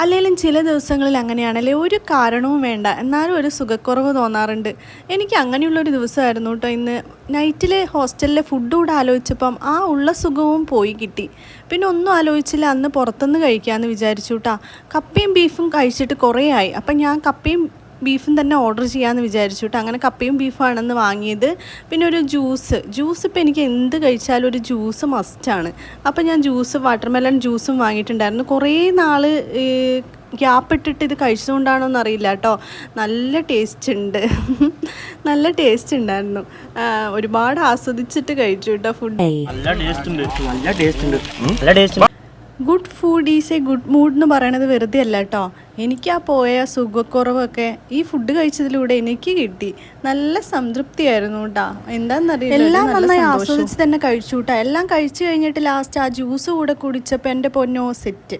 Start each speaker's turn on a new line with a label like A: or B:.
A: അല്ലെങ്കിലും ചില ദിവസങ്ങളിൽ അങ്ങനെയാണല്ലേ, ഒരു കാരണവും വേണ്ട എന്നാലും ഒരു സുഖക്കുറവ് തോന്നാറുണ്ട്. എനിക്ക് അങ്ങനെയുള്ളൊരു ദിവസമായിരുന്നു കേട്ടോ ഇന്ന്. നൈറ്റിൽ ഹോസ്റ്റലിലെ ഫുഡ് കൂടെ ആലോചിച്ചപ്പം ആ ഉള്ള സുഖവും പോയി കിട്ടി. പിന്നെ ഒന്നും ആലോചിച്ചില്ല, അന്ന് പുറത്തുനിന്ന് കഴിക്കാമെന്ന് വിചാരിച്ചു കേട്ടോ. കപ്പയും ബീഫും കഴിച്ചിട്ട് കുറേ ആയി. അപ്പം ഞാൻ കപ്പയും ബീഫും തന്നെ ഓർഡർ ചെയ്യാമെന്ന് വിചാരിച്ചു കേട്ടോ. അങ്ങനെ കപ്പയും ബീഫാണെന്ന് വാങ്ങിയത്. പിന്നെ ഒരു ജ്യൂസ് ഇപ്പോൾ എനിക്ക് എന്ത് കഴിച്ചാലും ഒരു ജ്യൂസ് മസ്റ്റാണ്. അപ്പോൾ ഞാൻ വാട്ടർമെലൺ ജ്യൂസും വാങ്ങിയിട്ടുണ്ടായിരുന്നു. കുറേ നാൾ ഗ്യാപ്പ് ഇട്ടിട്ട് ഇത് കഴിച്ചുകൊണ്ടാണോ എന്നറിയില്ല കേട്ടോ. നല്ല ടേസ്റ്റ് ഉണ്ട്. നല്ല ടേസ്റ്റ് ഉണ്ടായിരുന്നു. ഒരുപാട് ആസ്വദിച്ചിട്ട് കഴിച്ചു കേട്ടോ food. Good food is A good mood എന്ന് പറയണത് വെറുതെ അല്ല കേട്ടോ. എനിക്ക് ആ പോയ സുഖക്കുറവൊക്കെ ഈ ഫുഡ് കഴിച്ചതിലൂടെ എനിക്ക് കിട്ടി. നല്ല സംതൃപ്തിയായിരുന്നു കേട്ടോ. എന്താണെന്നറിയില്ല, എല്ലാം നന്നായി ആസ്വദിച്ച് തന്നെ കഴിച്ചു കേട്ടോ. എല്ലാം കഴിച്ചു കഴിഞ്ഞിട്ട് ലാസ്റ്റ് ആ ജ്യൂസ് കൂടെ കുടിച്ചപ്പോൾ എൻ്റെ പൊന്നോ സെറ്റ്.